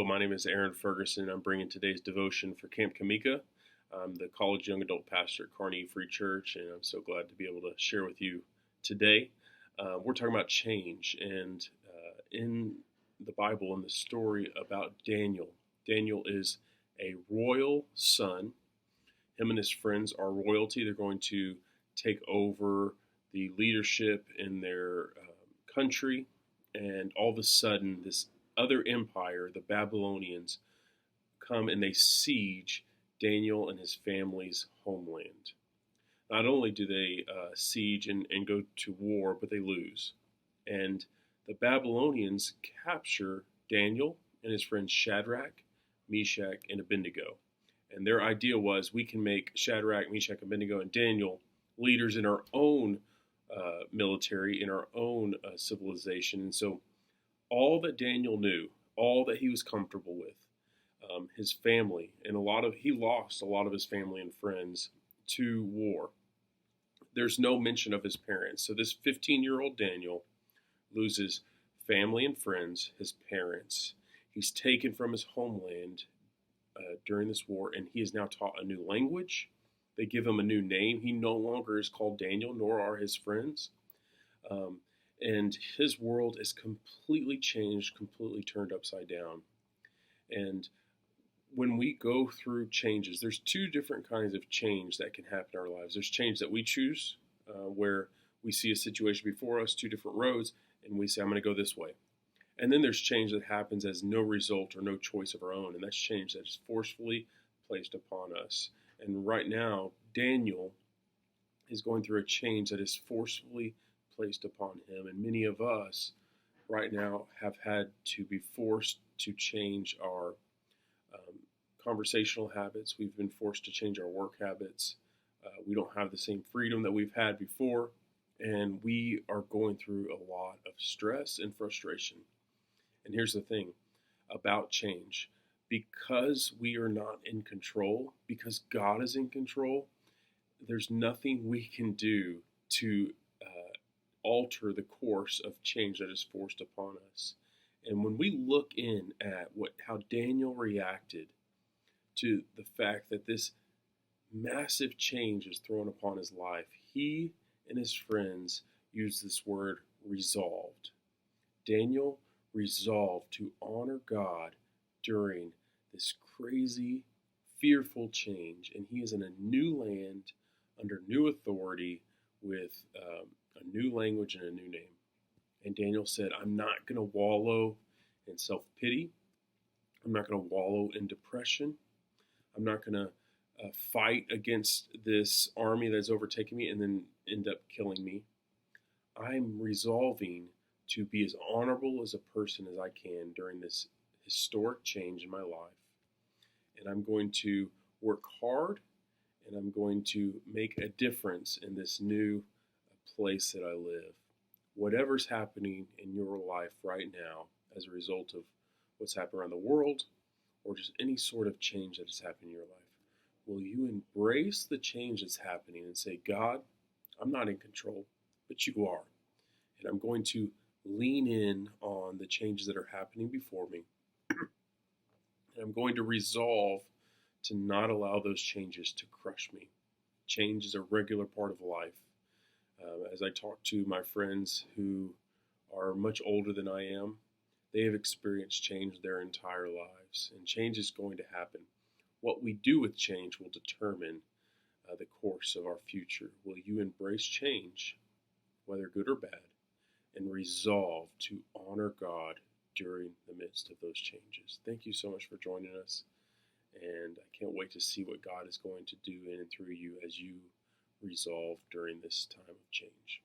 Hello, my name is Aaron Ferguson. I'm bringing today's devotion for Camp Comeca. I'm the college young adult pastor at Kearney EFree Church, and I'm so glad to be able to share with you today. We're talking about change, and in the Bible, in the story about Daniel, Daniel is a royal son. Him and his friends are royalty. They're going to take over the leadership in their country, and all of a sudden, this other empire, the Babylonians, come and they siege Daniel and his family's homeland. Not only do they siege and go to war, but they lose. And the Babylonians capture Daniel and his friends Shadrach, Meshach, and Abednego. And their idea was, we can make Shadrach, Meshach, Abednego, and Daniel leaders in our own military, in our own civilization. And so all that Daniel knew, all that he was comfortable with, his family, and he lost a lot of his family and friends to war. There's no mention of his parents. So this 15-year-old Daniel loses family and friends, his parents. He's taken from his homeland during this war, and he is now taught a new language. They give him a new name. He no longer is called Daniel, nor are his friends. And his world is completely changed, completely turned upside down. And when we go through changes, there's two different kinds of change that can happen in our lives. There's change that we choose, where we see a situation before us, two different roads, and we say, I'm going to go this way. And then there's change that happens as no result or no choice of our own, and that's change that is forcefully placed upon us. And right now, Daniel is going through a change that is forcefully placed upon him, and many of us right now have had to be forced to change our conversational habits. We've been forced to change our work habits. We don't have the same freedom that we've had before, and we are going through a lot of stress and frustration. And here's the thing about change: because we are not in control, because God is in control, there's nothing we can do to alter the course of change that is forced upon us. And when we look in at how Daniel reacted to the fact that this massive change is thrown upon his life, he and his friends use this word resolved. Daniel resolved to honor God during this crazy, fearful change, and he is in a new land, under new authority, with a new language and a new name. And Daniel said, I'm not going to wallow in self-pity. I'm not going to wallow in depression. I'm not going to fight against this army that's overtaking me and then end up killing me. I'm resolving to be as honorable as a person as I can during this historic change in my life. And I'm going to work hard, and I'm going to make a difference in this new place that I live. Whatever's happening in your life right now as a result of what's happening around the world, or just any sort of change that has happened in your life, will you embrace the change that's happening and say, God, I'm not in control, but you are. And I'm going to lean in on the changes that are happening before me. And I'm going to resolve to not allow those changes to crush me. Change is a regular part of life. As I talk to my friends who are much older than I am, they have experienced change their entire lives, and change is going to happen. What we do with change will determine the course of our future. Will you embrace change, whether good or bad, and resolve to honor God during the midst of those changes? Thank you so much for joining us, and I can't wait to see what God is going to do in and through you as you resolve during this time of change.